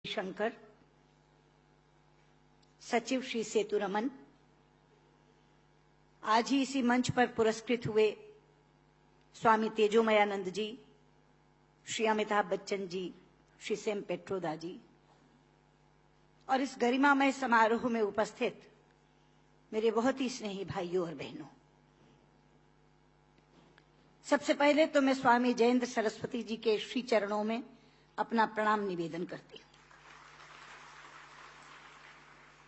शंकर, सचिव श्री सेतुरमन, आज ही इसी मंच पर पुरस्कृत हुए स्वामी तेजोमयानंद जी, श्री अमिताभ बच्चन जी, श्री सेम पेट्रोदा जी और इस गरिमामय समारोह में उपस्थित मेरे बहुत ही स्नेही भाइयों और बहनों, सबसे पहले तो मैं स्वामी जयेंद्र सरस्वती जी के श्री चरणों में अपना प्रणाम निवेदन करती हूं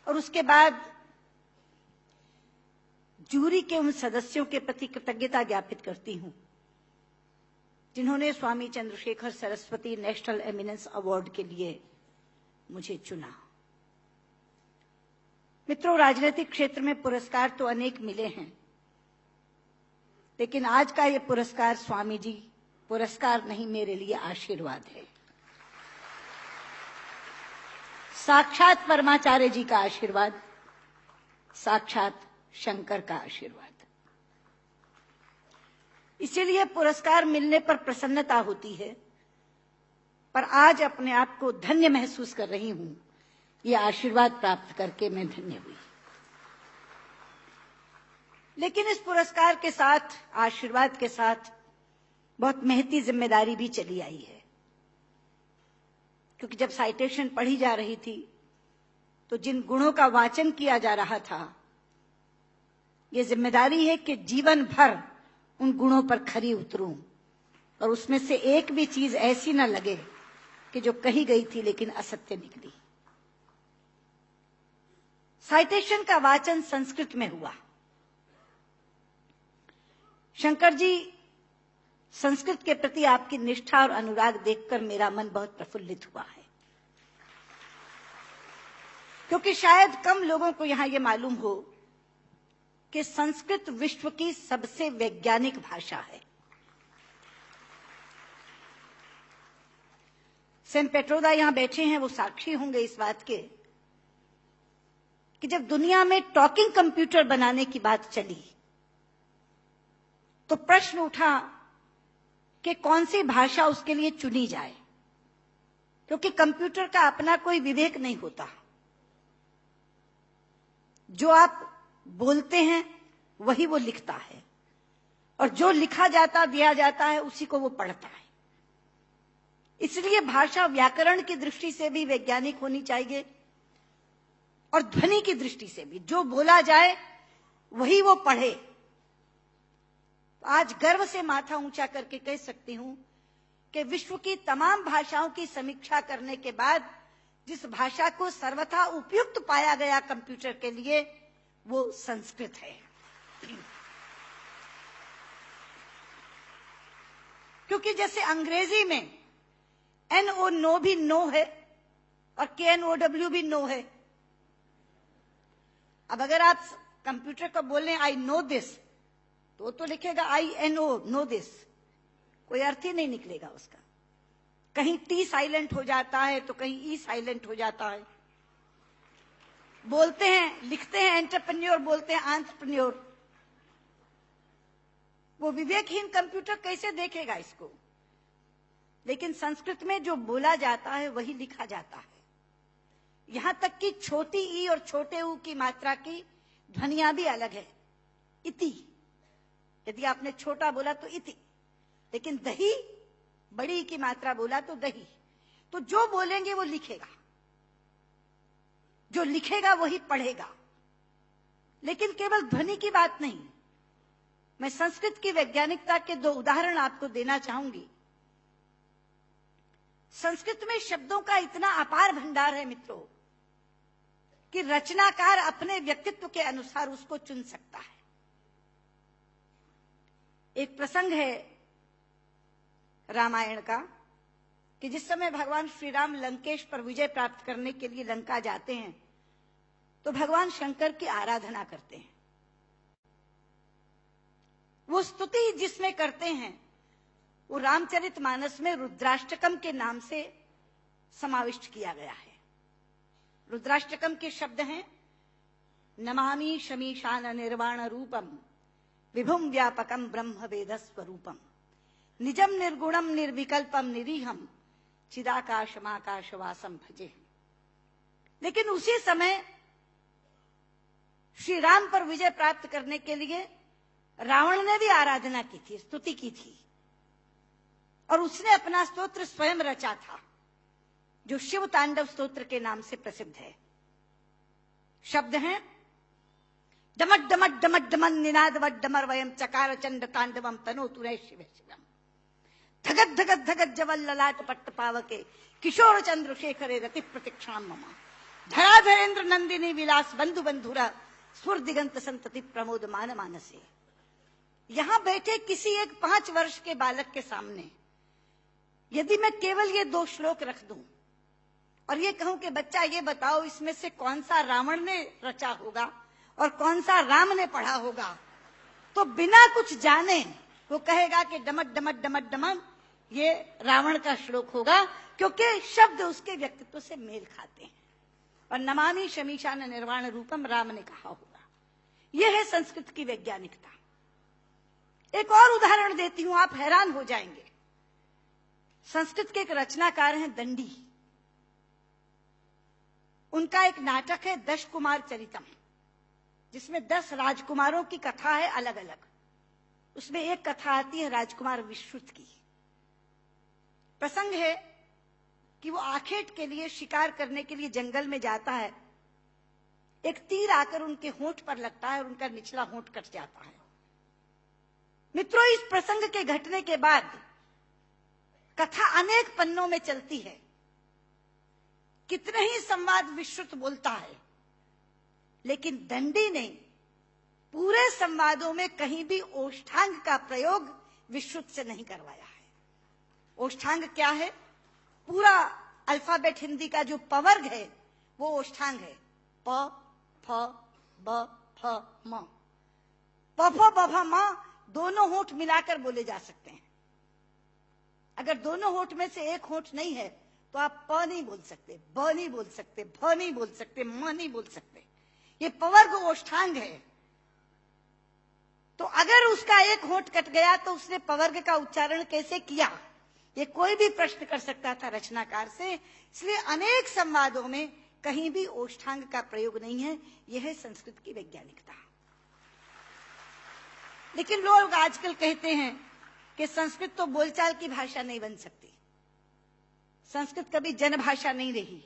और उसके बाद जूरी के उन सदस्यों के प्रति कृतज्ञता ज्ञापित करती हूं जिन्होंने Swami Chandrashekhar Saraswati national eminence award के लिए मुझे चुना। मित्रों, राजनीतिक क्षेत्र में पुरस्कार तो अनेक मिले हैं, लेकिन आज का ये पुरस्कार स्वामी जी पुरस्कार नहीं, मेरे लिए आशीर्वाद है। साक्षात परमाचार्य जी का आशीर्वाद, साक्षात शंकर का आशीर्वाद। इसीलिए पुरस्कार मिलने पर प्रसन्नता होती है, पर आज अपने आप को धन्य महसूस कर रही हूं। ये आशीर्वाद प्राप्त करके मैं धन्य हुई। लेकिन इस पुरस्कार के साथ, आशीर्वाद के साथ बहुत महती जिम्मेदारी भी चली आई है, क्योंकि जब साइटेशन पढ़ी जा रही थी तो जिन गुणों का वाचन किया जा रहा था, ये जिम्मेदारी है कि जीवन भर उन गुणों पर खरी उतरूं और उसमें से एक भी चीज ऐसी न लगे कि जो कही गई थी लेकिन असत्य निकली। साइटेशन का वाचन संस्कृत में हुआ। शंकर जी, संस्कृत के प्रति आपकी निष्ठा और अनुराग देखकर मेरा मन बहुत प्रफुल्लित हुआ है, क्योंकि शायद कम लोगों को यहां यह मालूम हो कि संस्कृत विश्व की सबसे वैज्ञानिक भाषा है। सेम पेट्रोदा यहां बैठे हैं, वो साक्षी होंगे इस बात के कि जब दुनिया में टॉकिंग कंप्यूटर बनाने की बात चली तो प्रश्न उठा कि कौन सी भाषा उसके लिए चुनी जाए, क्योंकि कंप्यूटर का अपना कोई विवेक नहीं होता। जो आप बोलते हैं वही वो लिखता है और जो लिखा जाता दिया जाता है उसी को वो पढ़ता है। इसलिए भाषा व्याकरण की दृष्टि से भी वैज्ञानिक होनी चाहिए और ध्वनि की दृष्टि से भी। जो बोला जाए वही वो पढ़े। आज गर्व से माथा ऊंचा करके कह सकती हूं कि विश्व की तमाम भाषाओं की समीक्षा करने के बाद जिस भाषा को सर्वथा उपयुक्त पाया गया कंप्यूटर के लिए, वो संस्कृत है। क्योंकि जैसे अंग्रेजी में NO नो भी नो है और KNOW भी नो है। अब अगर आप कंप्यूटर को बोलें आई नो दिस, तो लिखेगा INO नो दिस, कोई अर्थ ही नहीं निकलेगा उसका। कहीं T साइलेंट हो जाता है तो कहीं E साइलेंट हो जाता है। बोलते हैं, लिखते हैं एंटरप्रेन्योर, बोलते हैं एंटरप्रेन्योर। वो विवेकहीन कंप्यूटर कैसे देखेगा इसको? लेकिन संस्कृत में जो बोला जाता है वही लिखा जाता है। यहां तक कि छोटी ई और छोटे ऊ की मात्रा की ध्वनियां भी अलग है। इति, यदि आपने छोटा बोला तो इति, लेकिन दही, बड़ी की मात्रा बोला तो दही। तो जो बोलेंगे वो लिखेगा, जो लिखेगा वही पढ़ेगा। लेकिन केवल ध्वनि की बात नहीं, मैं संस्कृत की वैज्ञानिकता के दो उदाहरण आपको देना चाहूंगी। संस्कृत में शब्दों का इतना अपार भंडार है मित्रों कि रचनाकार अपने व्यक्तित्व के अनुसार उसको चुन सकता है। एक प्रसंग है रामायण का कि जिस समय भगवान श्री राम लंकेश पर विजय प्राप्त करने के लिए लंका जाते हैं तो भगवान शंकर की आराधना करते हैं। वो स्तुति जिसमें करते हैं वो रामचरितमानस में रुद्राष्टकम के नाम से समाविष्ट किया गया है। रुद्राष्टकम के शब्द हैं, नमामि शमीशान निर्वाण रूपम विभुम व्यापकम ब्रह्म वेद स्वरूपम निजम निर्गुणम निर्विकल्पम निरीहम चिदाकाशमाकाशवासम भजे। लेकिन उसी समय श्री राम पर विजय प्राप्त करने के लिए रावण ने भी आराधना की थी, स्तुति की थी, और उसने अपना स्तोत्र स्वयं रचा था, जो शिव तांडव स्तोत्र के नाम से प्रसिद्ध है। शब्द हैं, डमट डमट डमट डमन निनाद वट डमर वयम चकार चंड तांडवम तनोतु रे शिव शिवम धगत धगत धगत जवल ललाट पट्ट पावके किशोर चंद्र शेखरे रति प्रतिक्षण मम धराधरेन्द्र नंदिनी विलास बंधु बंधुरा स्फुर दिगंत संतति प्रमोद मान मानसे। यहां बैठे किसी एक 5 वर्ष के बालक के सामने यदि मैं केवल ये 2 श्लोक रख दूं और ये कहूं कि बच्चा ये बताओ इसमें से कौन सा रावण ने रचा होगा और कौन सा राम ने पढ़ा होगा, तो बिना कुछ जाने वो कहेगा कि डमट डमट डमट डमन ये रावण का श्लोक होगा, क्योंकि शब्द उसके व्यक्तित्व से मेल खाते हैं। और नमामि शमीशान निर्वाण रूपम राम ने कहा होगा। यह है संस्कृत की वैज्ञानिकता। एक और उदाहरण देती हूं, आप हैरान हो जाएंगे। संस्कृत के एक रचनाकार हैं दंडी, उनका एक नाटक है 10 कुमार चरितम, जिसमें 10 राजकुमारों की कथा है अलग अलग। उसमें एक कथा आती है राजकुमार विश्रुत की। प्रसंग है कि वो आखेट के लिए शिकार करने के लिए जंगल में जाता है। एक तीर आकर उनके होंठ पर लगता है और उनका निचला होंठ कट जाता है। मित्रों, इस प्रसंग के घटने के बाद कथा अनेक पन्नों में चलती है। कितने ही संवाद विश्रुत बोलता है, लेकिन दंडी ने पूरे संवादों में कहीं भी ओष्ठांग का प्रयोग विश्रुत से नहीं करवाया है। ओष्ठांग क्या है? पूरा अल्फाबेट हिंदी का जो पवर्ग है वो ओष्ठांग है। प फ ब फ म। प फ ब फ म दोनों होंठ मिलाकर बोले जा सकते हैं। अगर दोनों होंठ में से एक होंठ नहीं है तो आप प नहीं बोल सकते, ब नहीं बोल सकते, भ नहीं बोल सकते, म नहीं बोल सकते। ये पवर्ग ओष्ठांग है। तो अगर उसका एक होंठ कट गया तो उसने पवर्ग का उच्चारण कैसे किया, ये कोई भी प्रश्न कर सकता था रचनाकार से। इसलिए अनेक संवादों में कहीं भी ओष्ठांग का प्रयोग नहीं है। यह है संस्कृत की वैज्ञानिकता। लेकिन लोग आजकल कहते हैं कि संस्कृत तो बोलचाल की भाषा नहीं बन सकती, संस्कृत कभी जनभाषा नहीं रही।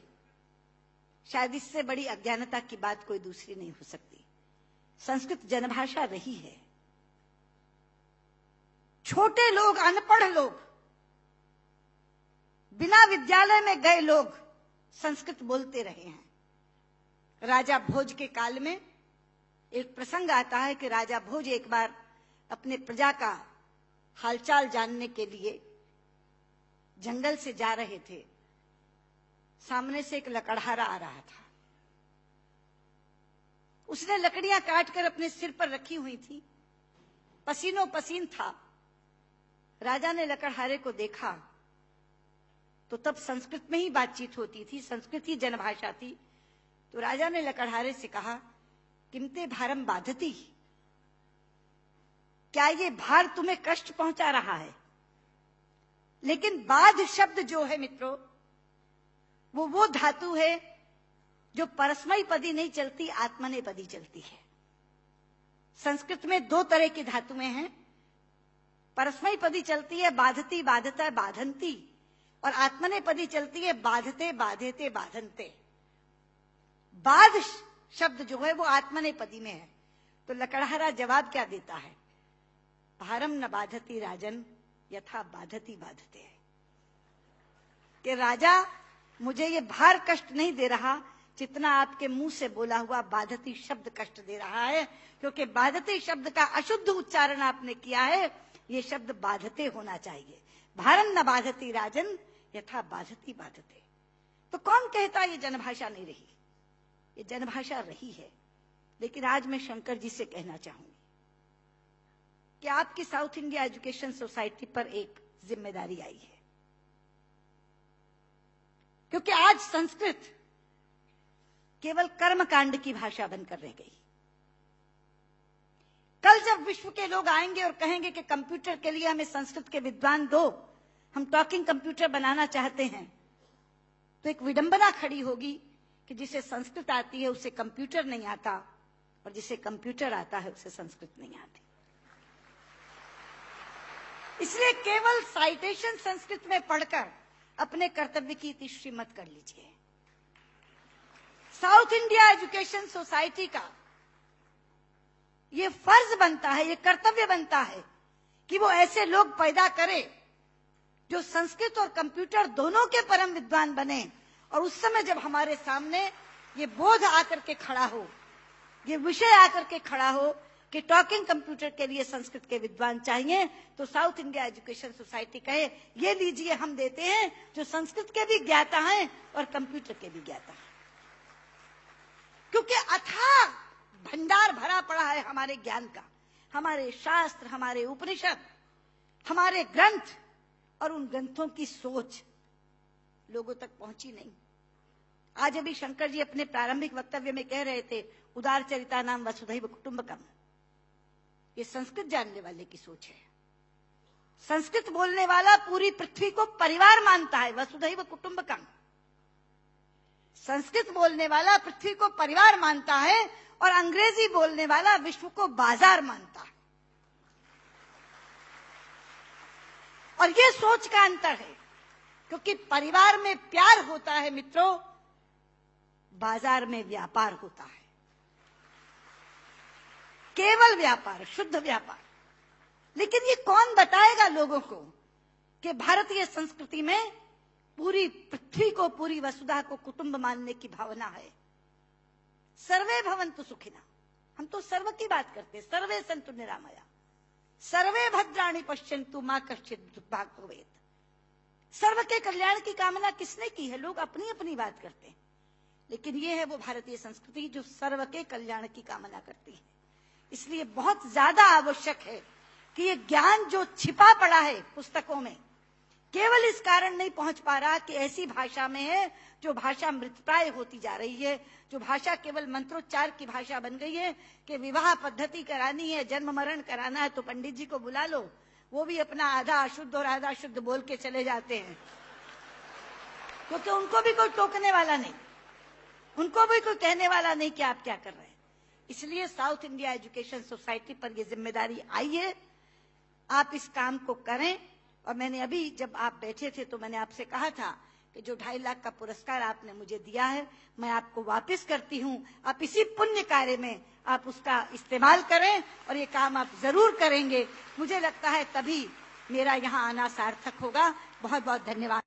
शायद इससे बड़ी अज्ञानता की बात कोई दूसरी नहीं हो सकती। संस्कृत जनभाषा रही है। छोटे लोग, अनपढ़ लोग, बिना विद्यालय में गए लोग संस्कृत बोलते रहे हैं। राजा भोज के काल में एक प्रसंग आता है कि राजा भोज एक बार अपने प्रजा का हालचाल जानने के लिए जंगल से जा रहे थे। सामने से एक लकड़हारा आ रहा था। उसने लकड़ियां काटकर अपने सिर पर रखी हुई थी, पसीनों पसीन था। राजा ने लकड़हारे को देखा तो तब संस्कृत में ही बातचीत होती थी, संस्कृत ही जनभाषा थी। तो राजा ने लकड़हारे से कहा, किमते भारम बाधती, क्या ये भार तुम्हें कष्ट पहुंचा रहा है? लेकिन बाध शब्द जो है मित्रों, वो धातु है जो परस्मयी पदी नहीं चलती, आत्मनेपदी चलती है। संस्कृत में 2 तरह की धातुएं हैं। परस्मयी पदी चलती है बाधती, बाधता, बाधंती, और आत्मनेपदी चलती है बाधते, बाधेते, बाधनते। बाध शब्द जो है वो आत्मनेपदी में है। तो लकड़हारा जवाब क्या देता है? भारम न बाधती राजन यथा बाधती बाधते है, कि राजा मुझे ये भार कष्ट नहीं दे रहा जितना आपके मुंह से बोला हुआ बाधती शब्द कष्ट दे रहा है, क्योंकि बाधती शब्द का अशुद्ध उच्चारण आपने किया है। ये शब्द बाधते होना चाहिए। भारम न बाधती राजन यथा बाधती बाधते। तो कौन कहता ये जनभाषा नहीं रही? ये जनभाषा रही है। लेकिन आज मैं शंकर जी से कहना चाहूंगी कि आपकी साउथ इंडिया एजुकेशन सोसाइटी पर एक जिम्मेदारी आई है, क्योंकि आज संस्कृत केवल कर्मकांड की भाषा बनकर रह गई। कल जब विश्व के लोग आएंगे और कहेंगे कि कंप्यूटर के लिए हमें संस्कृत के विद्वान दो, हम टॉकिंग कंप्यूटर बनाना चाहते हैं, तो एक विडंबना खड़ी होगी कि जिसे संस्कृत आती है उसे कंप्यूटर नहीं आता, और जिसे कंप्यूटर आता है उसे संस्कृत नहीं आती। इसलिए केवल साइटेशन संस्कृत में पढ़कर अपने कर्तव्य की तीसरी मत कर लीजिए। साउथ इंडिया एजुकेशन सोसाइटी का ये फर्ज बनता है, ये कर्तव्य बनता है कि वो ऐसे लोग पैदा करे जो संस्कृत और कंप्यूटर दोनों के परम विद्वान बने, और उस समय जब हमारे सामने ये बोध आकर के खड़ा हो, ये विषय आकर के खड़ा हो कि टॉकिंग कंप्यूटर के लिए संस्कृत के विद्वान चाहिए, तो साउथ इंडिया एजुकेशन सोसाइटी कहे ये लीजिए हम देते हैं जो संस्कृत के भी ज्ञाता हैं और कंप्यूटर के भी ज्ञाता हैं। क्योंकि अथाह भंडार भरा पड़ा है हमारे ज्ञान का, हमारे शास्त्र, हमारे उपनिषद, हमारे ग्रंथ, और उन ग्रंथों की सोच लोगों तक पहुंची नहीं। आज अभी शंकर जी अपने प्रारंभिक वक्तव्य में कह रहे थे उदार चरिता नाम वसुधैव कुटुंबकम। ये संस्कृत जानने वाले की सोच है। संस्कृत बोलने वाला पूरी पृथ्वी को परिवार मानता है, वसुधैव कुटुंबकम। संस्कृत बोलने वाला पृथ्वी को परिवार मानता है, और अंग्रेजी बोलने वाला विश्व को बाजार मानता है। और ये सोच का अंतर है, क्योंकि परिवार में प्यार होता है मित्रों, बाजार में व्यापार होता है, केवल व्यापार, शुद्ध व्यापार। लेकिन ये कौन बताएगा लोगों को कि भारतीय संस्कृति में पूरी पृथ्वी को, पूरी वसुधा को कुटुंब मानने की भावना है। सर्वे भवन्तु सुखिनः, हम तो सर्व की बात करते हैं, सर्वे सन्तु निरामया, सर्वे भद्राणि पश्यन्तु मा कश्चित् दुर्भाग् भवेत्। सर्व के कल्याण की कामना किसने की है? लोग अपनी अपनी बात करते हैं, लेकिन ये है वो भारतीय संस्कृति जो सर्व के कल्याण की कामना करती है। इसलिए बहुत ज्यादा आवश्यक है कि ये ज्ञान जो छिपा पड़ा है पुस्तकों में, केवल इस कारण नहीं पहुंच पा रहा कि ऐसी भाषा में है जो भाषा मृतप्राय होती जा रही है, जो भाषा केवल मंत्रोच्चार की भाषा बन गई है कि विवाह पद्धति करानी है, जन्म मरण कराना है तो पंडित जी को बुला लो, वो भी अपना आधा अशुद्ध और आधा शुद्ध बोल के चले जाते हैं, क्योंकि उनको भी कोई टोकने वाला नहीं, उनको भी कोई कहने वाला नहीं कि आप क्या कर रहे हैं। इसलिए साउथ इंडिया एजुकेशन सोसाइटी पर यह जिम्मेदारी आई है, आप इस काम को करें। और मैंने अभी जब आप बैठे थे तो मैंने आपसे कहा था कि जो 2.5 लाख का पुरस्कार आपने मुझे दिया है मैं आपको वापस करती हूं, आप इसी पुण्य कार्य में आप उसका इस्तेमाल करें, और ये काम आप जरूर करेंगे। मुझे लगता है तभी मेरा यहाँ आना सार्थक होगा। बहुत बहुत धन्यवाद।